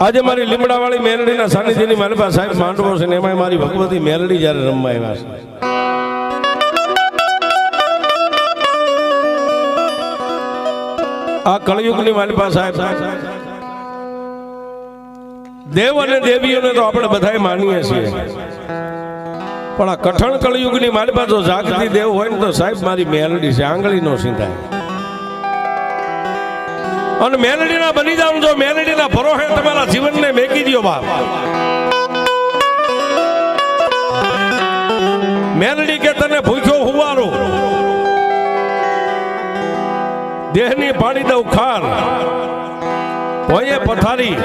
આજે મારી લીમડાવાળી મેલડીના સાનિધ્યની મારી પાસે સાહેબ માંડવો છે ને એમાં મારી ભગવતી મેલડી જ્યારે રમવા આવ્યા છે. આ કળયુગની મારી પાસે સાહેબ દેવ અને દેવીઓને તો આપણે બધાય માનીએ છીએ, પણ આ કઠણ કળયુગની મારી પાસે જો જાગતી દેવ હોય ને તો સાહેબ મારી મેલડી છે, આંગળી નો સિંધાય. અને મેલડીના બની જાવ, જો મેલડીના ભરોસે તમારા જીવનને મેકી દો બાપ. મેલડી કે તને ભૂખ્યો હુવારો, દેહની પાડી દઉં ખાર, ભોયે પથારી,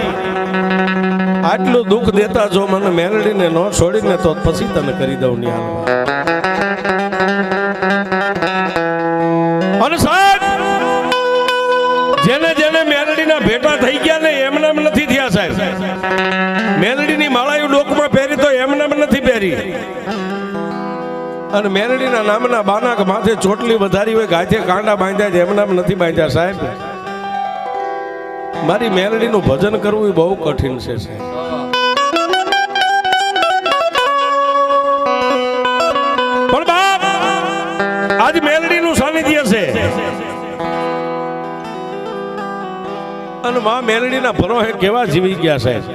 આટલું દુઃખ દેતા જો મને મેલડીને ન છોડીને તો પછી તને કરી દઉં નિહાલ. અને સાહેબ જેને જેને મેલડીના ભેટા થઈ ગયા ને એમને એમ નથી થયા સાહેબ. મેલડીની માળાયું ડોકમાં પહેરી તો એમને એમ નથી પહેરી. અને મેલડીના નામના બાના માથે ચોટલી વધારી હોય, ગાથે કાંડા બાંધ્યા છે, એમને એમ નથી બાંધ્યા સાહેબ. મારી મેલડીનું ભજન કરવું એ બહુ કઠિન છે સાહેબ. પણ બાપ આજ મેલડીનું સાનિધ્ય છે અને માં મેલડીના ભરોસે કેવા જીવી ગયા સાહેબ.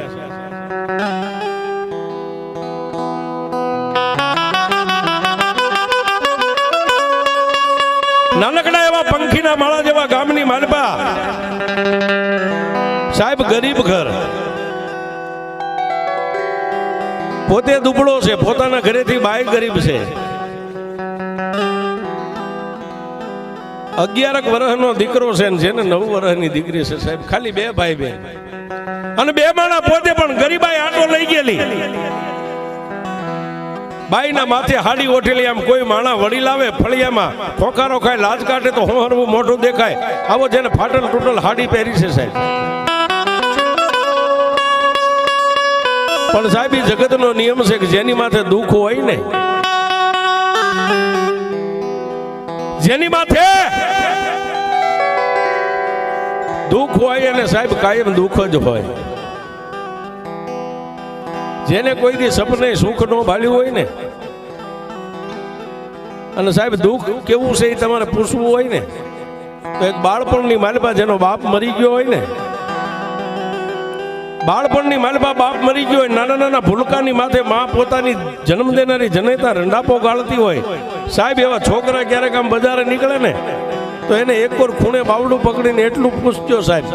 નાનકડા એવા પંખીના માળા જેવા ગામની માલપા સાહેબ, ગરીબ ઘર, પોતે દુબળો છે, પોતાના ઘરેથી બાય ગરીબ છે. 11 વર્ષનો દીકરો છે ને જેને 9 વર્ષની દીકરી છે સાહેબ. ખાલી 2 ભાઈ બહેન અને 2 માણા પોતે પણ ગરીબાઈ આટો લઈ ગયેલી. બાઈના માથે હાડી ઓઠેલી, આમ કોઈ માણા વડી લાવે ફળિયામાં ખોખારો ખાય, લાજ કાઢે તો હોહરવું મોઢું દેખાય, આવો જેને ફાટલ તૂટલ હાડી પહેરી છે સાહેબ. પણ સાહેબ એ જગતનો નિયમ છે કે જેની માથે દુઃખ હોય ને, જેની માથે દુઃખ હોય અને સાહેબ કાયમ દુઃખ જ હોય. જેને કોઈ દી સપને સુખ નો ભાળ્યું હોય ને, અને સાહેબ દુઃખ કેવું છે એ તમારે પૂછવું હોય ને, તો એક બાળપણની માલપા જેનો બાપ મરી ગયો હોય ને, બાળપણની માલપા બાપ મરી ગયો હોય, નાના નાના ભૂલકાની માથે માં પોતાની જન્મ દેનારી જનેતા રંડાપો ગાળતી હોય સાહેબ. એવા છોકરા ક્યારેક આમ બજારે નીકળે ને તો એને એક કોર ખૂણે બાવડું પકડીને એટલું પૂછજો સાહેબ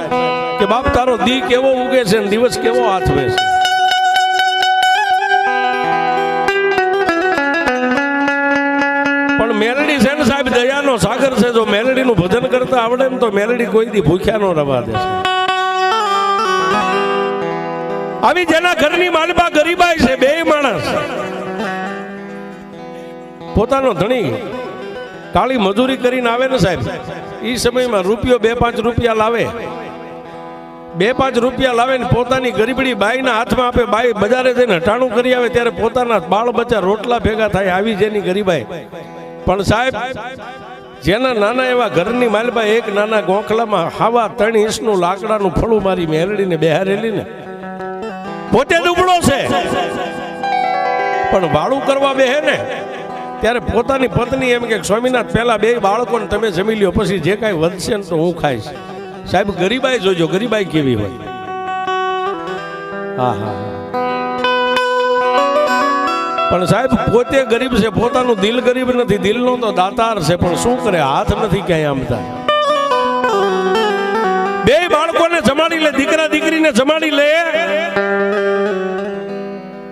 કે બાપ તારો દી કેવો ઉગે છે ને દિવસ કેવો આથવે છે. પણ મેલડી છે ને સાહેબ દયાનો સાગર છે. જો મેલડીનું ભજન કરતા આવડે ને તો મેલડી કોઈ દી ભૂખ્યા નો રવા દે છે. આવી જેના ઘરની માલપા ગરીબાઈ છે, 2 માણસ, પોતાનો ધણી કાળી મજૂરી કરીને આવે ને સાહેબ, એ સમયમાં રૂપિયો 2-5 રૂપિયા લાવે, 2-5 રૂપિયા લાવે ને પોતાની ગરીબડી બાઈના હાથમાં આપે. બાઈ બજારે જઈને હટાણું કરી આવે ત્યારે પોતાના બાળ બચ્ચા રોટલા ભેગા થાય, આવી જેની ગરીબાઈ. પણ સાહેબ જેના નાના એવા ઘરની માલપા એક નાના ગોખલામાં હાવા 3 ઇંચનું લાકડાનું ફળું મારી મેલડીને બેહારેલી ને, પોતે દુબળો છે પણ વાળું કરવા બેહે ને ત્યારે પોતાની પત્ની એમ કે સ્વામીનાથ પહેલા 2 બાળકોને તમે જમી લ્યો, પછી જે કાંઈ વધશે ને તો હું ખાઈશ. સાહેબ ગરીબાઈ જોજો, ગરીબાઈ કેવી હોય. હા હા. પણ સાહેબ પોતે ગરીબ છે, પોતાનું દિલ ગરીબ નથી, દિલનો તો દાતાર છે, પણ શું કરે, હાથ નથી ક્યાંય આમતા. 2 બાળકોને જમાડી લે, દીકરા દીકરીને જમાડી લે.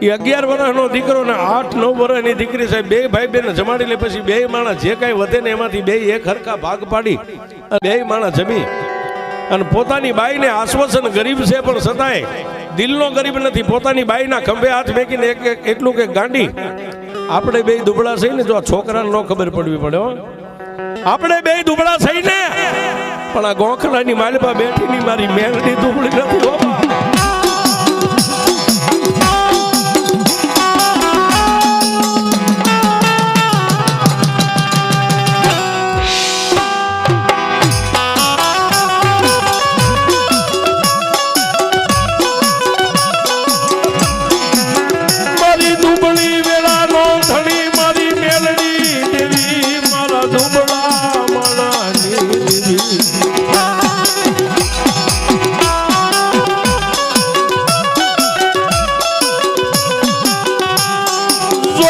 એ 11 વર્ષનો દીકરો ને 8-9 વર્ષની દીકરી સાહેબ, 2 ભાઈ બહેન જમાડી લે. પછી 2 માણસ જે કાંઈ વધે ને એમાંથી 2 એક હરખા ભાગ પાડી 2 માણસ જમી અને પોતાની બાઈને આશ્વાસન ગરીબ છે પણ છતાંય દિલનો ગરીબ નથી. પોતાની બાઈના ખંભે હાથ મેકીને એટલું કે ગાંડી, આપણે 2 દુબળા થઈ ને, જો આ છોકરાને ન ખબર પડવી પડે હો, આપણે 2 દુબળા થઈ ને, પણ આ ગોખલાની માલપા બેઠીની મારી મેલડી દુબળી નથી હો.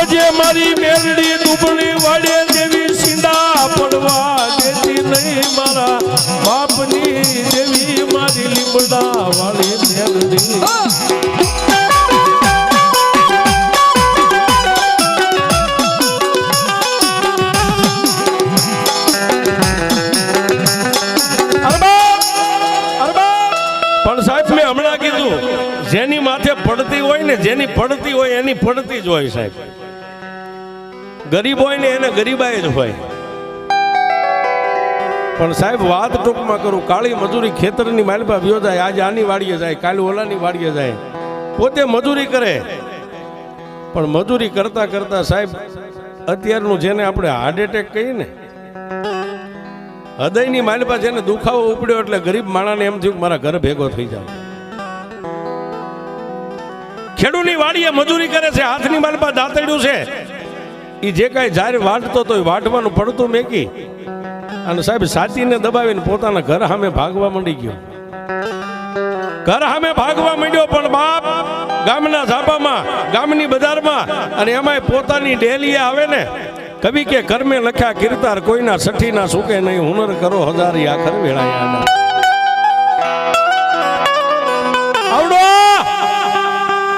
આજે મારી મેલડી દુબળી વાડે દેવી સિંડા પડવા દેતી નહીં મારા બાપની દેવી મારી લીમડા વાળી મેલડી જેની માથે પડતી હોય ને જેની પડતી હોય એની પડતી જ હોય સાહેબ ગરીબ હોય ને એને ગરીબાઈ જ હોય પણ સાહેબ વાત ટૂંકમાં કરું કાળી મજૂરી ખેતરની માલપા વ્યો જાય આજે આની વાડીએ જાય કાલે ઓલાની વાડીએ જાય પોતે મજૂરી કરે પણ મજૂરી કરતા કરતા સાહેબ અત્યારનું જેને આપણે હાર્ટ એટેક કહીએ ને હૃદયની માલપા જેને દુખાવો ઉપડ્યો એટલે ગરીબ માણસને એમ થયું કે મારા ઘર ભેગો થઈ જાય ખેડૂની વાડીએ મજૂરી કરે છે હાથની માલપા દાંતડ્યું છે એ જે કાંઈ જારે વાટતો તો વાટવાનું પડતું મેકી અને સાહેબ સાચીને દબાવીને પોતાના ઘર સામે ભાગવા માંડી ગયો ઘર સામે ભાગવા માંડ્યો પણ બાપ ગામના ઝાપામાં ગામની બજારમાં અને એમાંય પોતાની ડેલીએ આવે ને કવિ કે કર્મે લખ્યા કીર્તાર કોઈના સઠી ના સુકે નહીં હુનર કરો હજારી આખર વેળાયા આવડો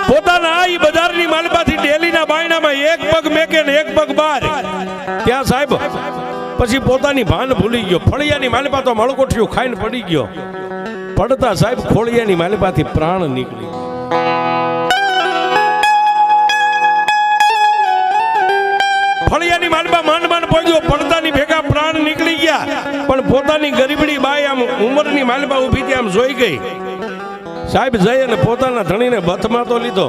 પોતાના આ બજારની માલપાથી ડેલીના બાયણામાં એક પગ મેકે ને એક પગ બહાર ત્યાં સાહેબ પછી પોતાની ભાન ભૂલી ગયો ફળિયાની માલપા તો મળકોઠિયું ખાઈને પડી ગયો પડતા સાહેબ ખોળિયાની માલપાથી પ્રાણ નીકળી ફળિયાની માલપા માંડ માંડ પહોંચ્યો પડતાની ભેગા પ્રાણ નીકળી ગયા પણ પોતાની ગરીબડી બાઈ આમ ઉંમરની માલપા ઊભી ત્યાં આમ જોઈ ગઈ સાહેબ જઈ અને પોતાના ધણીને બથમાં તો લીધો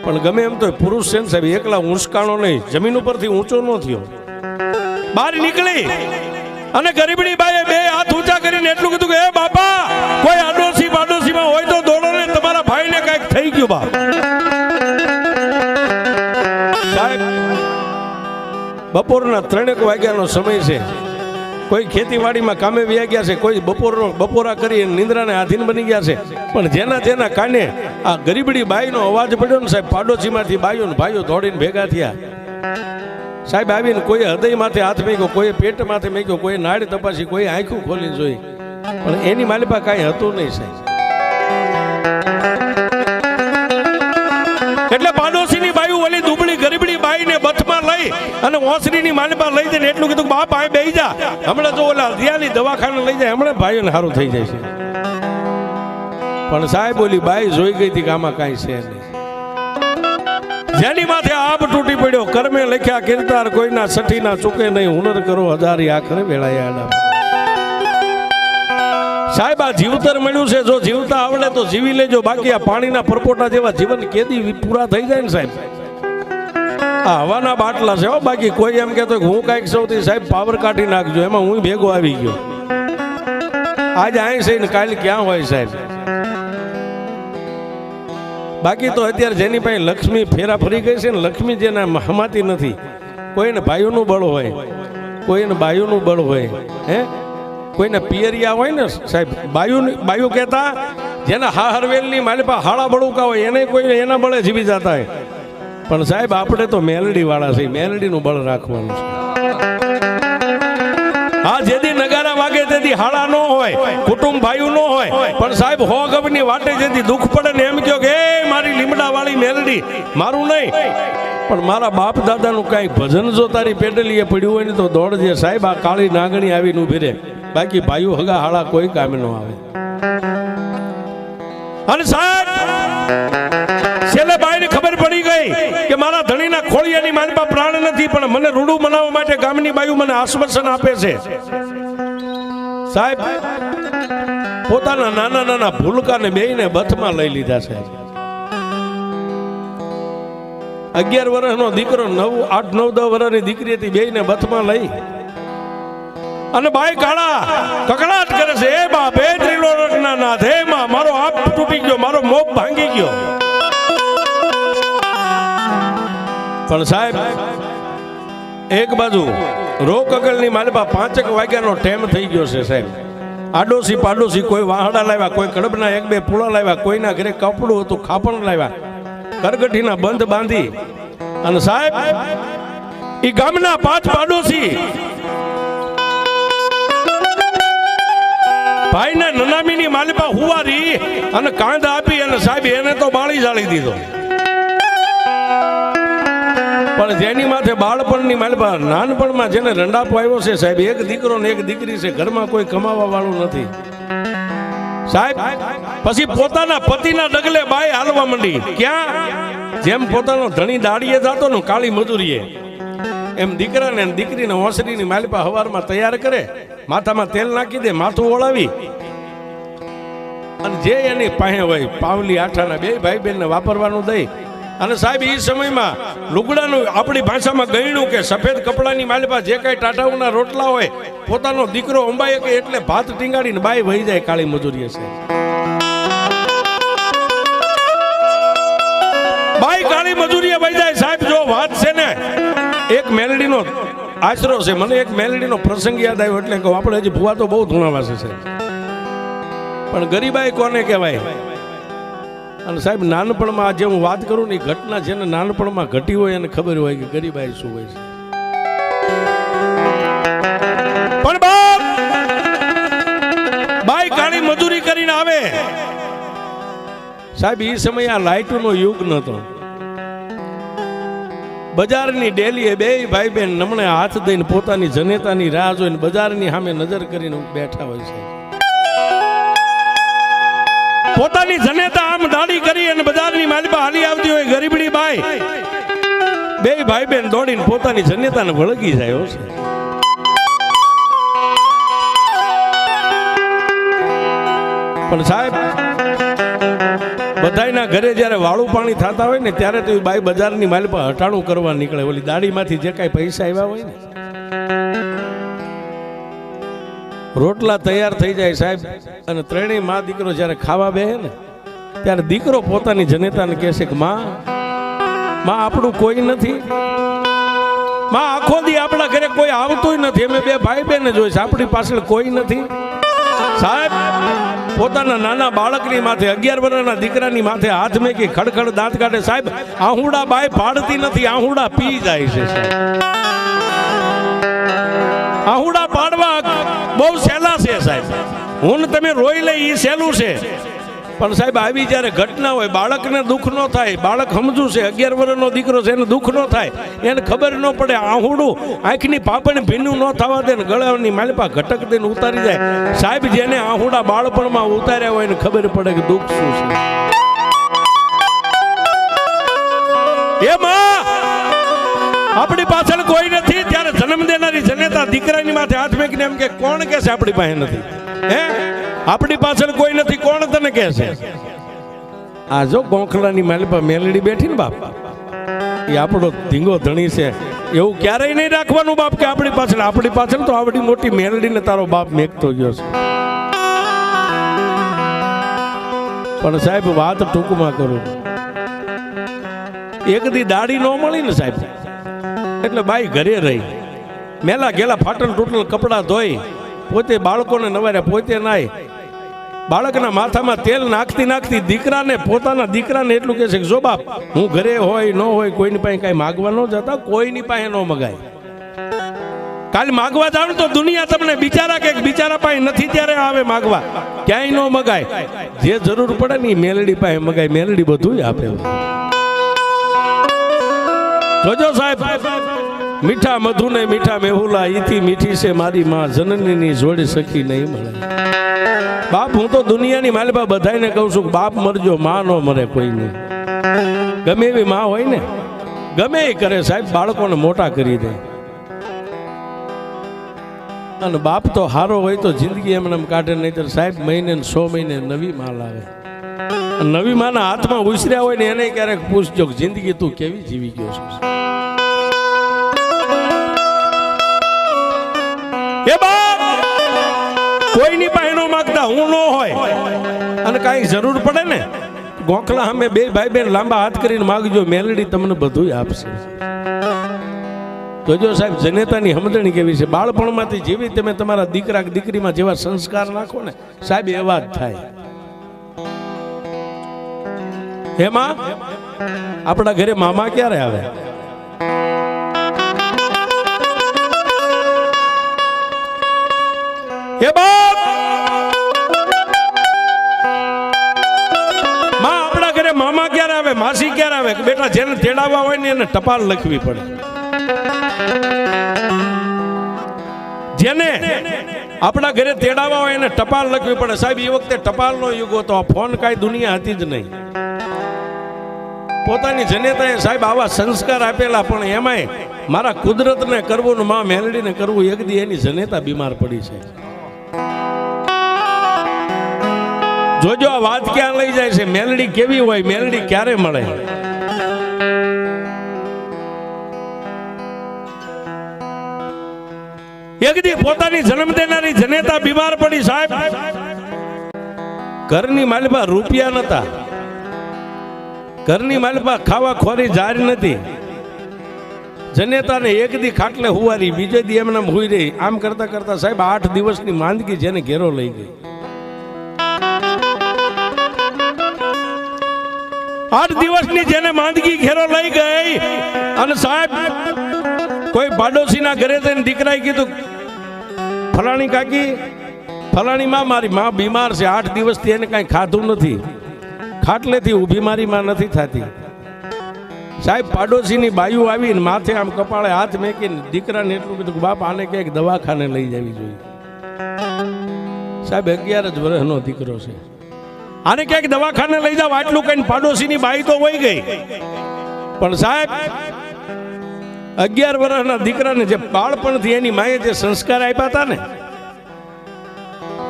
પણ ગમે એમ તો પુરુષ છે ને સાહેબ એકલા ઊંચકાણો નહીં જમીન ઉપરથી ઊંચો ન થયો બહાર નીકળી અને ગરીબડી બાઈએ બે હાથ ઊંચા કરીને એટલું કીધું કે હે બાપા કોઈ આડોશી પાડોશીમાં હોય તો દોડો ને તમારા ભાઈને કઈક થઈ ગયું બાપ સાહેબ બપોરના 3 વાગ્યાનો સમય છે કોઈ ખેતીવાડીમાં કામે વ્યા ગયા છે કોઈ બપોરા કરી નિંદ્રાને આધીન બની ગયા છે પણ જેના કાને આ ગરીબડી બાઈનો અવાજ પડ્યો ને સાહેબ પાડોશીમાંથી બાઈઓ ને ભાઈઓ દોડીને ભેગા થયા સાહેબ આવીને કોઈ હૃદય માથે હાથ મેક્યો કોઈ પેટ માથે મેક્યો કોઈ નાડ તપાસી કોઈ આંખું ખોલી જોઈ પણ એની માલિપા કાંઈ હતું નહીં સાહેબ એટલે પાડોશીની બાઈ ઓલી દુબળી ગરીબડી બાઈને બથમાં લઈ અને ઓસરીની માલિપા લઈ જઈને એટલું કીધું બાપ આ બેહી જા હમણાં જો ઓલા દિયાની દવાખાને લઈ જાય હમણાં ભાઈઓને સારું થઈ જાય છે પણ સાહેબ ઓલી બાઈ જોઈ ગઈ હતી કે આમાં કાંઈ છે નહીં જેની માથે આબ તૂટી પડ્યો કર્મે લખ્યા કીર્તાર કોઈના સઠી ના ચૂકે નહીં હુનર કરો હજારી આખરે વેળાયા સાહેબ આ જીવતર મળ્યું છે જો જીવતા આવડે તો જીવી લેજો બાકી આ પાણીના પરપોટા જેવા જીવન કેદી પૂરા થઈ જાય ને સાહેબ આ હવાના બાટલા છે બાકી કોઈ એમ કહેતો હું કાંઈક સૌથી સાહેબ પાવર કાઢી નાખજો એમાં હું ભેગો આવી ગયો આજ અહીં છે ને કાલે ક્યાં હોય સાહેબ બાકી તો અત્યારે જેની પાસે લક્ષ્મી ફેરા ફરી ગઈ છે ને લક્ષ્મી જેના હમાતી નથી કોઈને ભાઈઓનું બળ હોય કોઈને બાયુનું બળ હોય હે કોઈને પિયરિયા હોય ને સાહેબ બાયુ કહેતા જેના હાહરવેલની માલિપા હાળા બળુકા હોય એને કોઈ એના બળે જીવી જતા હોય પણ સાહેબ આપણે તો મેલડી વાળા છે મેલડીનું બળ રાખવાનું છે હા જેથી નગારા વાગે તેથી હાળા ન હોય કુટુંબ ભાઈઓ ન હોય પણ સાહેબ હો ગમની વાટે જેથી દુઃખ પડે ને એમ કહો કે મારી લીમડા વાળી મેલડી મારું નહીં પણ મારા બાપ દાદાનું કાંઈ ભજન જો તારી પેડલીએ પડ્યું હોય ને તો દોડજે સાહેબ આ કાળી નાગણી આવીને ઉભી રહે બાકી ભાઈઓ હગા હાળા કોઈ કામે ન આવે અને સાહેબ છેલ્લે બાઈને ખબર પડી ગઈ કે મારા ધણીના ખોળિયાની માલપા પ્રાણ નથી પણ મને રૂડું મનાવવા માટે ગામની બાયુ મને આશ્વાસન આપે છે સાહેબ પોતાના નાના નાના ભૂલકાને બેયને બથમાં લઈ લીધા છે 11 વર્ષનો દીકરો 8, 9, 10 વર્ષની દીકરી હતી બેયને બથમાં લઈ અને બાઈ કાળા કકડાટ કરે છે એ બાપ એ ત્રિલોકના નાથ હે માં મારો હાથ તૂટી ગયો મારો મોભ ભાંગી ગયો પણ સાહેબ એક બાજુ રોક અગલની માલપા 5 વાગ્યાનો ટાઈમ થઈ ગયો છે સાહેબ આડોશી પાડોશી કોઈ વાહડા લાવ્યા કોઈ કડબના 1, 2 પૂળા લાવ્યા કોઈના ઘરે કપડું હતું ખાપણ લાવ્યા કરગઠીના બંધ બાંધી અને સાહેબ ઈ ગામના 5 પાડોશી ભાઈને નનામીની માલિપા હુવારી અને કાંદ આપી અને સાહેબ એને તો બાળી જાળી દીધો. પણ જેની માથે બાળપણની માલિપા નાનપણમાં જેને રંડાપો આવ્યો છે સાહેબ, એક દીકરો ને એક દીકરી છે, ઘરમાં કોઈ કમાવા વાળું નથી સાહેબ. પછી પોતાના પતિના ડગલે બાઈ હાલવા માંડી. ક્યાં? જેમ પોતાનો ધણી દાડીએ જતો ને કાળી મજૂરીએ, એમ દીકરાને દીકરીને ઓસરીની માલિપા હવારમાં તૈયાર કરે, માથામાં તેલ નાખી દે, માથું ઓળાવી અને જે એની પાસે હોય પાવલી આઠાના 2 ભાઈ બહેનને વાપરવાનું દઈ. અને સાહેબ એ સમયમાં લુગડાનું આપણી ભાષામાં ગયણું કે સફેદ કપડાની માલિપા જે કાંઈ ટાટાઓના રોટલા હોય પોતાનો દીકરો અંબાએ કે એટલે ભાત ટીંગાડીને બાઈ વહી જાય કાળી મજૂરીએ છે. બાઈ કાળી મજૂરીએ વહી જાય સાહેબ. જો વાત છે ને એક મેલડીનો આશરો છે, મને એક મેલડીનો પ્રસંગ યાદ આવ્યો એટલે કહું. આપણે હજી ભૂવા તો બહુ ધૂણાવાસે છે, પણ ગરીબાઈ કોને કહેવાય? અને સાહેબ નાનપણમાં આજે હું વાત કરું ને, ઘટના જેને નાનપણમાં ઘટી હોય એને ખબર હોય કે ગરીબાઈ શું હોય છે. પણ બાઈ કાળી મજૂરી કરીને આવે સાહેબ. એ સમય આ લાઈટનો યુગ નતો. બજારની ડેલીએ 2 ભાઈ બહેન નમણે હાથ દઈને પોતાની જનેતાની રાહ જોઈને બજારની સામે નજર કરીને બેઠા હોય છે. પોતાની જનેતા આમ દાઢી કરી અને બજારની માલિપા હાલી આવતી હોય ગરીબડી બાઈ, 2 ભાઈ બહેન દોડીને પોતાની જનેતાને વળગી જાય છે. પણ સાહેબ બધાયના ઘરે જ્યારે વાળું પાણી થતા હોય ને ત્યારે તો બાઈ બજારની માલિપા હટાણું કરવા નીકળે. ઓલી દાઢીમાંથી જે કાંઈ પૈસા આવ્યા હોય ને, રોટલા તૈયાર થઈ જાય સાહેબ. અને ત્રણેય માં દીકરો જ્યારે ખાવા બેહે ને ત્યારે દીકરો પોતાની જનેતાને કહે છે કે માં આપણું કોઈ નથી, માં આખો દી આપણા ઘરે કોઈ આવતું નથી, અમે 2 ભાઈ બહેન જ હોય છે, આપણી પાછળ કોઈ નથી. સાહેબ પોતાના નાના બાળકની માથે 11 વર્ષના દીકરાની માથે હાથ મેકી ખડખડ દાંત કાઢે સાહેબ. આહુડા બાઈ પાડતી નથી, આહુડા પી જાય છે. આહુડા પાડવા બહુ સહેલા છે સાહેબ. હું તમે રોઈ લઈ એ સહેલું છે, પણ સાહેબ આવી જ્યારે ઘટના હોય બાળકને દુઃખ ન થાય. બાળક સમજુ છે, 11 વર્ષનો દીકરો છે, એને દુઃખ ન થાય, એને ખબર ન પડે. આહુડું આંખની પાપણ ભીનું ન થવા દે ને ગળાની માલિપા ઘટક દઈને ઉતારી જાય સાહેબ. જેને આહુડા બાળપણમાં ઉતાર્યા હોય એને ખબર પડે કે દુઃખ શું છે. એમાં આપણી પાછળ કોઈ નથી ત્યારે જન્મ દેનારી જનેતા દીકરાની માથે હાથ મેકીને એમ કે કોણ કે છે આપણી પાસે નથી? હે, આપણી પાછળ કોઈ નથી, કોણ તને કહે છે? આ જો ગોખલાની માલિપા મેલડી બેઠી ને બાપ, એ આપણો ધીંગો ધણી છે. એવું ક્યારેય નહીં રાખવાનું બાપ કે આપણી પાછળ તો આવડી મોટી મેલડીને તારો બાપ મેકતો ગયો છે. પણ સાહેબ વાત ટૂંકમાં કરું, એક દી દાઢી ન મળી ને સાહેબ એટલે બાઈ ઘરે રહી. મેલા ગેલા ફાટલ તૂટલ કપડા ધોઈ પોતે બાળકોને નવાર્યા, પોતે નાય, બાળકના માથામાં તેલ નાખતી દીકરાને પોતાના દીકરાને એટલું કહે છે કે જો બાપ હું ઘરે હોય ન હોય કોઈની પાસે કાંઈ માગવા ન જતા, કોઈની પાસે ન મગાય. કાલે માગવા જાવ તો દુનિયા તમને બિચારા પાસે નથી ત્યારે આવે માગવા, ક્યાંય ન મગાય. જે જરૂર પડે ને મેલડી પાસે મગાય, મેલડી બધું આપે. જોજો સાહેબ, મીઠા મધુ ને મીઠા મેહુલા, ઈથી મીઠી છે મારી માં, જનનીની જોડે સખી નહીં મળે. બાપ હું તો દુનિયાની માલિપા બધાને કહું છું કે બાપ મરજો, માં નો મરે કોઈ નહીં. ગમે એવી માં હોય ને ગમે એ કરે સાહેબ, બાળકોને મોટા કરી દે. અને બાપ તો હારો હોય તો જિંદગી એમને કાઢે, નહીં સાહેબ મહિને 100 મહિને નવી માં લાવે. નવી માના હાથમાં ઉછર્યા હોય ને એને ક્યારેક પૂછજો કે જિંદગી તું કેવી જીવી ગયો છું. એ બાપ કોઈની પાસે નો માંગતા, હું ન હોય અને કાંઈ જરૂર પડે ને ગોખલા અમે 2 ભાઈ બહેન લાંબા હાથ કરીને માગજો, મેલડી તમને બધું આપશે. જોજો સાહેબ જનેતાની સમજણી કેવી છે. બાળપણમાંથી જેવી તમે તમારા દીકરા દીકરીમાં જેવા સંસ્કાર નાખો ને સાહેબ એવા જ થાય. એમાં આપણા ઘરે મામા ક્યારે આવે? એ બાપ માં આપણા ઘરે મામા ક્યારે આવે, માસી ક્યારે આવે કે બેટા જેને તેડાવવા હોય ને એને ટપાલ લખવી પડે. જેને આપણા ઘરે તેડાવવા હોય એને ટપાલ લખવી પડે. સાહેબ એ વખતે ટપાલનો યુગ હતો, આ ફોન કાંઈ દુનિયા હતી જ નહીં. પોતાની જનેતાએ સાહેબ આવા સંસ્કાર આપેલા, પણ એમાંય મારા કુદરતને કરવું ને માં મેલડીને કરવું, એક દી એની જનેતા બીમાર પડી છે. જોજો આ વાત ક્યાં લઈ જાય છે. મેલડી કેવી હોય, મેલડી ક્યારે મળે. એક દી પોતાની જન્મ દેનારી જનેતા બીમાર પડી. સાહેબ ઘરની માલપા રૂપિયા નતા, ઘરની માલપા ખાવા ખોરી જારી નથી. જનેતાને એક દી ખાટલે હુવારી, બીજે દી એમને હુઈ રહી. આમ કરતા કરતા સાહેબ 8 દિવસની માંદગી જેને ઘેરો લઈ ગઈ. 8 દિવસની જેને માંદગી ઘેરો લઈ ગઈ. અને સાહેબ કોઈ પાડોશીના ઘરે જઈને દીકરાએ કીધું, ફલાણી કાકી, ફલાણી માં મારી માં બીમાર છે, 8 દિવસથી એને કાંઈ ખાધું નથી, ખાટલેથી ઊભી મારી માં નથી થતી. સાહેબ પાડોશીની બાયુ આવીને માથે આમ કપાળે હાથ મેકીને દીકરાને એટલું કીધું કે બાપ આને ક્યાંક દવાખાને લઈ જવી જોઈએ. સાહેબ 11 જ વર્ષનો દીકરો છે, આને ક્યાંક દવાખાને લઈ જાવ. આટલું કઈ પાડોશીની બાઈ તો વહી ગઈ, પણ સાહેબ 11 વર્ષના દીકરાને જે બાળપણથી એની માએ જે સંસ્કાર આપ્યા હતા ને,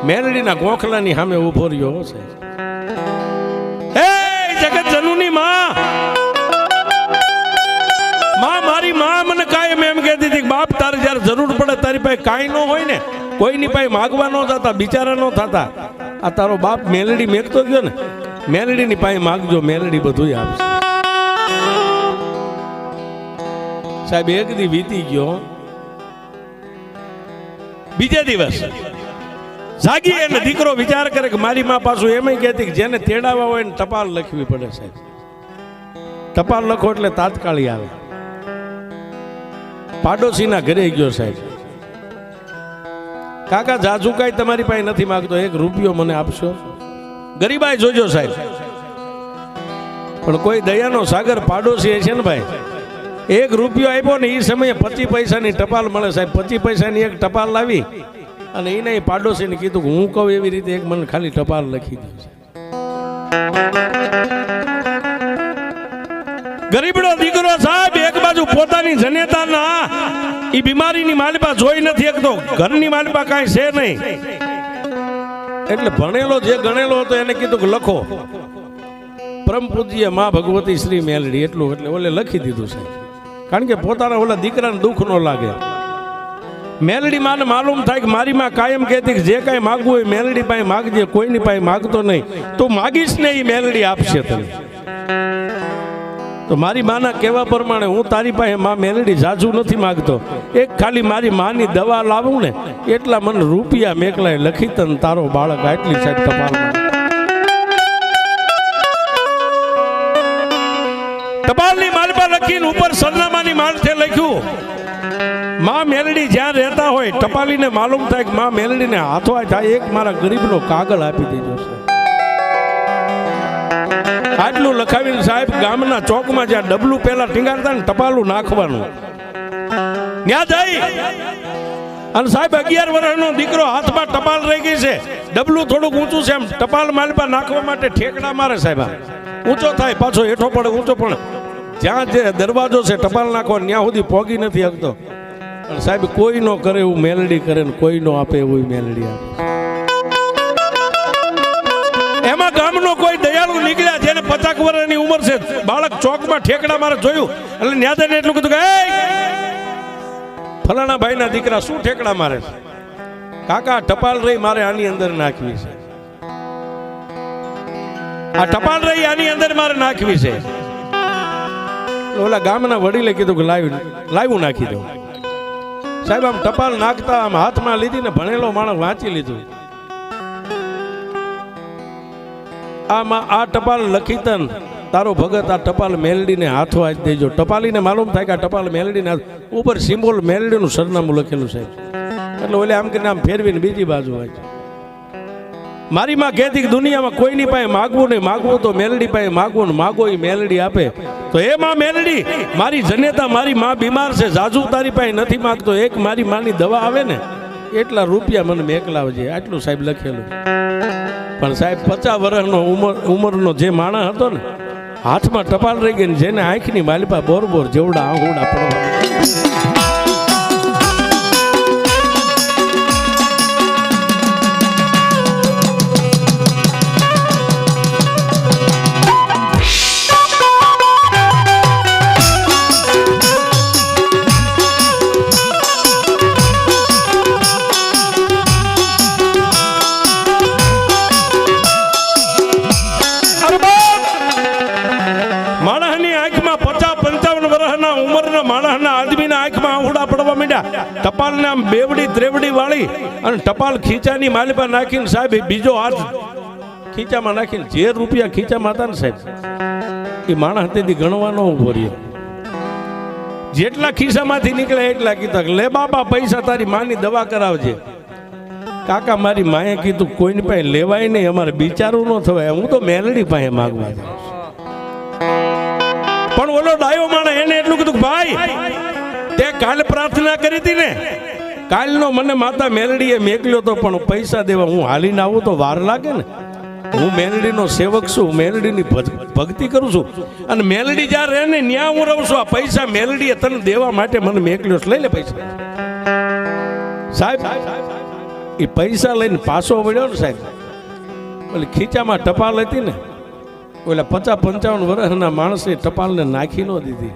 મેલડીના ગોખલાની સામે ઉભો રહ્યો છે. હે જગત જનુની માં, મારી માં મને કાયમ એમ કહેતી હતી કે બાપ તારે જ્યારે જરૂર પડે તારી પાસે કાંઈ ન હોય ને, કોઈની પાસે માગવા ન જતા, બિચારા ન થતા. આ તારો બાપ મેલડી મેકતો ગયો ને, મેલડીની પાસે માગજો, મેલડી બધું આપશે. સાહેબ એક દી વીતી ગયો, બીજે દિવસ જાગી અને દીકરો વિચાર કરે કે મારી માં પાછું એમ કહેતી કે જેને તેડાવવા હોય ને ટપાલ લખવી પડે. સાહેબ ટપાલ લખો એટલે તાત્કાલિક આવે. પાડોશીના ઘરે ગયો. સાહેબ કાકા જાજુ કાંઈ તમારી પાસે નથી માંગતો, 1 રૂપિયો મને આપશો. ગરીબાઈ જોજો સાહેબ, પણ કોઈ દયાનો સાગર પાડોશી છે ને ભાઈ. 1 રૂપિયો આપ્યો ને એ સમયે 25 પૈસાની ટપાલ મળે. સાહેબ 25 પૈસાની એક ટપાલ લાવી અને એને પાડોશીને કીધું કે હું કહું એવી રીતે એક મને ખાલી ટપાલ લખી દો. ગરીબડો દીકરો સાહેબ એક બાજુ પોતાની જનેતાના ઈ બીમારીની માલિપા જોઈ નથી શકતો, ઘરની માલિપા કાંઈ છે નહીં, એટલે ભણેલો જે ગણેલો હતો એને કીધું કે લખો પરમ પૂજ્ય માં ભગવતી શ્રી મેલડી, એટલું એટલે ઓલે લખી દીધું છે. કારણ કે પોતાના ઓલા દીકરાને દુઃખ ન લાગે. મેલડી માને માલુમ થાય કે મારી માં કાયમ કહેતી કે જે કાંઈ માગવું હોય મેલડી પાસે માગજે, કોઈની પાસે માગતો નહીં. તું માગીશ ને એ મેલડી આપશે તને. તો મારી માના કહેવા પ્રમાણે હું તારી પાસે માં મેલડી જાજુ નથી માગતો, એક ખાલી મારી માની દવા લાવું ને એટલા મને રૂપિયા મેકલાય લખી તને તારો બાળક આટલી સાહેબ ટપાલમાં. ટપાલની માલપા લખીને ઉપર સરનામાની માળખે લખ્યું માં મેલડી જ્યાં રહેતા હોય ટપાલીને માલુમ થાય કે માં મેલડીને હાથો થાય એક મારા ગરીબનો કાગળ આપી દીધો છે. આટલું લખાવીને સાહેબ ગામના ચોકમાં જ્યાં ડબલું પેલા ટીંગાડતા ને ટપાલું નાખવાનું ત્યાં જઈ અને સાહેબ 11 વર્ષનો દીકરો હાથમાં ટપાલ રહી ગઈ છે, ડબલું થોડુંક ઊંચું છે, એમ ટપાલ માલપા નાખવા માટે ઠેકડા મારે સાહેબ. ઊંચો થાય પાછો હેઠો પડે, ઊંચો પણ જ્યાં જે દરવાજો છે ટપાલ નાખવા ત્યાં સુધી પોગી નથી શકતો. અને સાહેબ કોઈ નો કરે એવું મેલડી કરે ને કોઈ નો આપે એવું મેલડી આપે. એમાં ગામનો કોઈ દયાળુ નીકળ્યા જેને 50 વર્ષની ઉંમર છે, બાળક ચોકમાં ઠેકડા મારે જોયું એટલે ન્યાદાને એટલું કીધું કે ફલાણા ભાઈના દીકરા શું ઠેકડા મારે છે? કાકા ટપાલ રહી મારે આની અંદર નાખવી છે, આ ટપાલ રહી આની અંદર મારે નાખવી છે. ઓલા ગામના વડીલે કીધું કે લાવ્યું નાખી દઉં. સાહેબ આમ ટપાલ નાખતા આમ હાથમાં લીધી ને ભણેલો માણસ વાંચી લીધું. આ ટપાલ લખી તન તારો ભગત આ ટપાલ મેલડીને હાથો આજ દેજો. ટપાલીને માલુમ થાય કે આ ટપાલ મેલડીને ઉપર સિમ્બોલ મેલડીનું સરનામું લખેલું છે. એટલે ઓલે આમ કરીને આમ ફેરવીને બીજી બાજુ હોય છે. મારી માં કહેતી કે દુનિયામાં કોઈની પાસે માગવું નહીં, માગવું તો મેલડી પાસે માગવું ને માગો એ મેલડી આપે. તો એ માં મેલડી મારી જનેતા, મારી માં બીમાર છે, જાજુ તારી પાસે નથી માગતો, એક મારી માની દવા આવે ને એટલા રૂપિયા મને મેકલાવજે, આટલું સાહેબ લખેલું. પણ સાહેબ 50 વર્ષનો ઉંમરનો જે માણસ હતો ને, હાથમાં ટપાલ રહી ગઈ, જેને આંખની માલિપા બોર બોર જેવડા આંગુડા પડવા. ટપાલ ને આમ બેવડી ત્રેવડી વાળી અને ટપાલ ખીચાની માલિપા નાખીને સાહેબ બીજો હાથ ખીચામાં નાખીને જે રૂપિયા ખીચામાં હતા ને સાહેબ એ માણસ તેથી ગણવાનો ઉભો રહ્યો. જેટલા ખિસ્સામાંથી નીકળે એટલા કીધા લે બાબા પૈસા તારી માની દવા કરાવજે. કાકા મારી માએ કીધું કોઈની પાસે લેવાય નહીં, અમારે બિચારું ન થવાય, હું તો મેલડી પાસે માગવા જાઉં. પણ ઓલો ડાયો માણસ એને એટલું કીધું ભાઈ તે કાલ પ્રાર્થના કરી હતી ને, કાલનો મને માતા મેલડીએ મેકલ્યો તો, પણ પૈસા દેવા હું હાલીને આવું તો વાર લાગે ને. હું મેલડીનો સેવક છું, મેલડીની ભક્તિ કરું છું, અને મેલડી જ્યાં રહે ને ત્યાં હું રહું છું. આ પૈસા મેલડીએ તને દેવા માટે મને મેકલ્યો, લઈ લે પૈસા. સાહેબ એ પૈસા લઈને પાછો વળ્યો ને સાહેબ, ઓલી ખીચામાં ટપાલ હતી ને, ઓલા 50-55 વર્ષના માણસે ટપાલને નાખી ન દીધી,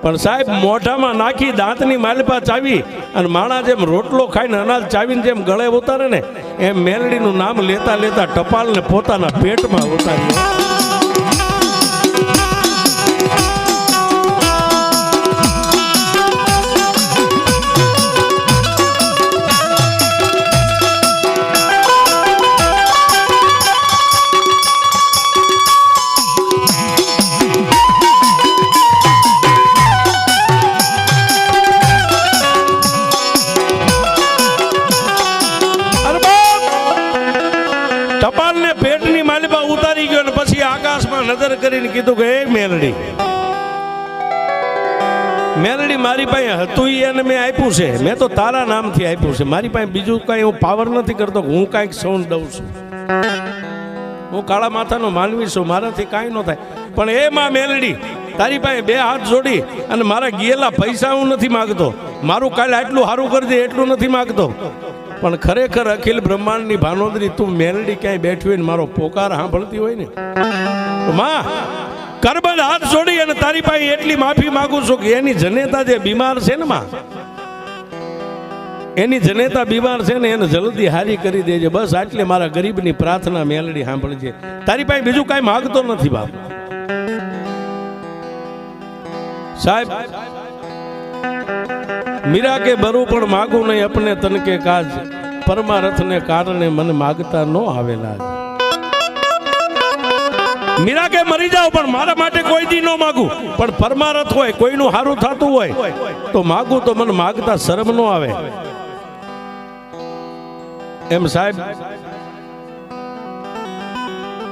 પણ સાહેબ મોઢામાં નાખી દાંતની માલિપા ચાવી અને માણા જેમ રોટલો ખાઈને અનાજ ચાવીને જેમ ગળે ઉતારે ને એમ મેલડીનું નામ લેતા લેતા ટપાલને પોતાના પેટમાં ઉતાર્યો. ટપાલને પેટની માલિપા ઉતારી ગયો ને પછી આકાશમાં નજર કરીને કીધું કે હે મેલડી, મેલડી મારી પાસે હતું એને મેં આપ્યું છે, મેં તો તારા નામથી આપ્યું છે, મારી પાસે બીજું કઈ હું પાવર નથી કરતો, હું કાંઈક સૌન દઉં છું, હું કાળા માથાનો માનવી છું, મારાથી કાંઈ ન થાય. પણ એ માં મેલડી તારી પાસે 2 હાથ જોડી અને મારા ગયેલા પૈસા હું નથી માગતો, મારું કાલે આટલું સારું કરજે એટલું નથી માગતો, પણ ખરેખર અખિલ બ્રહ્માંડની ભાનોદરી તું મેલડી ક્યાંય બેઠી હોય ને મારો પોકાર સાંભળતી હોય ને તો માં કરબંધ હાથ જોડી અને તારી પાસે એટલી માફી માંગુ છું કે એની જનેતા જે બીમાર છે ને માં, એની જનેતા બીમાર છે ને એને જલ્દી હારી કરી દેજે, બસ આટલે મારા ગરીબની પ્રાર્થના મેલડી સાંભળજે, તારી પાસે બીજું કાંઈ માગતો નથી બાપ. સાહેબ મીરા કે બરું પણ માગું નહીં અપને તન કે કાજ, પરમારથ ને કારણે મને માગતા નો આવેલા. મીરા કે મરી જાવ પણ મારા માટે કોઈ દી નો માગું, પણ પરમારથ હોય કોઈનું સારું થતું હોય તો માગું તો મને માગતા શરમ નો આવે. એમ સાહેબ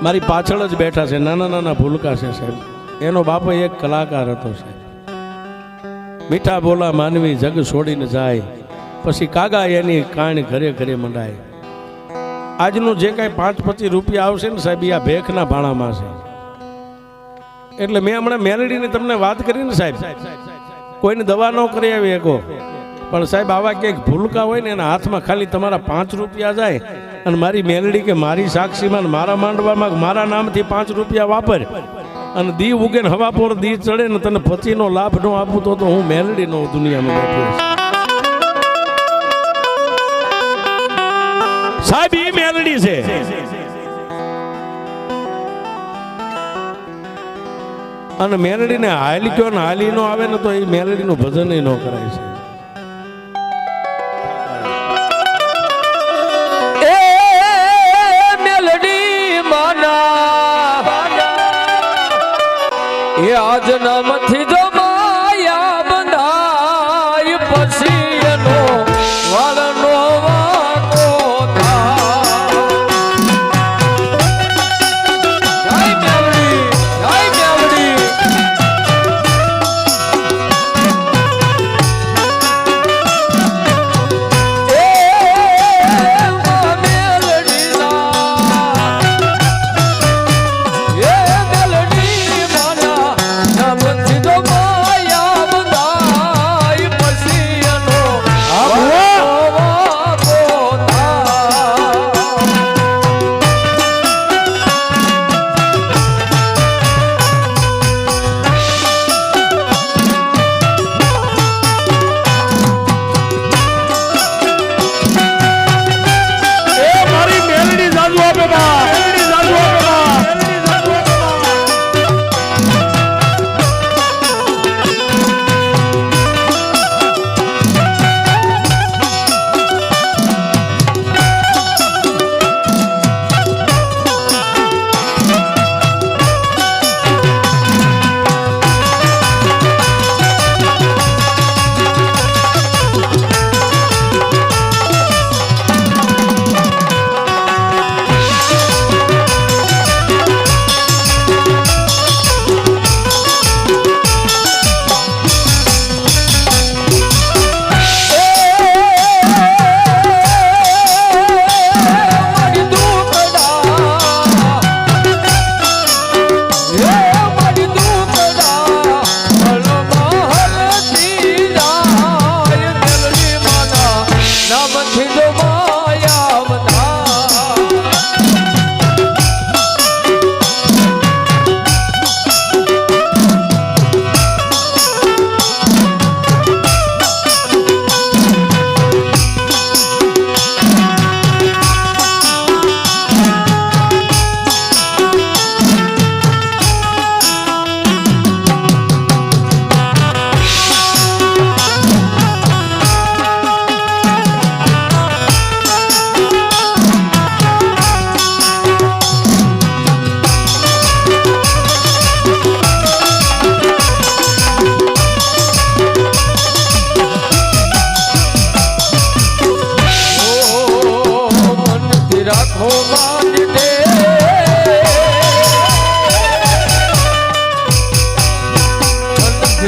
મારી પાછળ જ બેઠા છે નાના નાના ભૂલકા છે સાહેબ, એનો બાપો એક કલાકાર હતો સાહેબ. મીઠા બોલા માનવી જગ છોડીને જાય, પછી કાગા એની કાણ ઘરે ઘરે મંડાય. આજનું જે કાંઈ 5-25 રૂપિયા આવશે ને સાહેબ આ ભેખના ભાણામાં છે. એટલે મેં હમણાં મેલડીની તમને વાત કરી ને સાહેબ, કોઈને દવા ન કરી આવી એકો, પણ સાહેબ આવા ક્યાંક ભૂલકા હોય ને એના હાથમાં ખાલી તમારા 5 રૂપિયા જાય અને મારી મેલડી કે મારી સાક્ષીમાં મારા માંડવામાં મારા નામથી 5 રૂપિયા વાપર અને દી ઉગે ને હવા પર દી ચડે ને તને પછીનો લાભ ન આપું તો હું મેલડી નો દુનિયામાં બેઠો સાહેબ. ઈ મેલડી છે અને મેલડી ને હાલી કયો ને હાલી નો આવે ને તો એ મેલડી નું ભજન ન કરાય છે. આજ નામથી જો માયા બંધાય પછી એનો વાળનો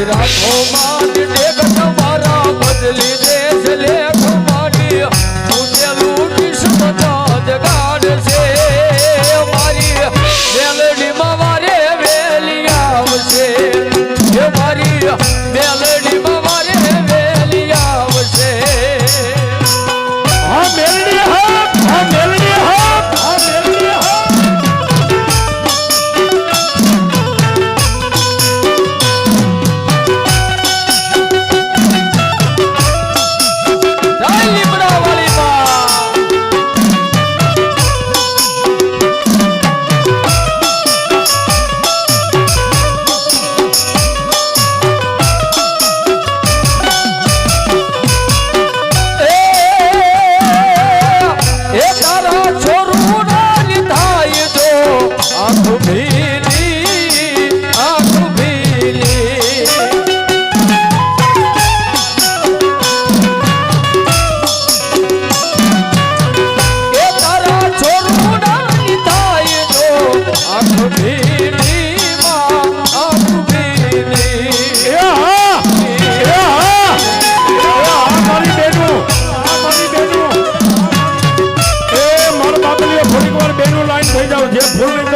રાખો માન દેખ તમારા બદલી દેશ લેખ માની ઉતેલું કિસ્મત જગાડ છે મારી મેલડીમાં મારે વેલી આવશે એ મારી મેલડીમાં મારે વેલી આવશે હા મેલડી હા મેલડી હા મેલડી હા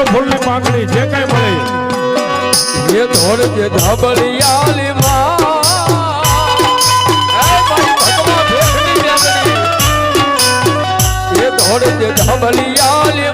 ફૂલની પાંખડી જે કઈ મળે એ ધોળ જે ધબળિયાલી માં એ મારી ભગવા ભેખની મેલડી એ ધોળ જે ધબળિયાલી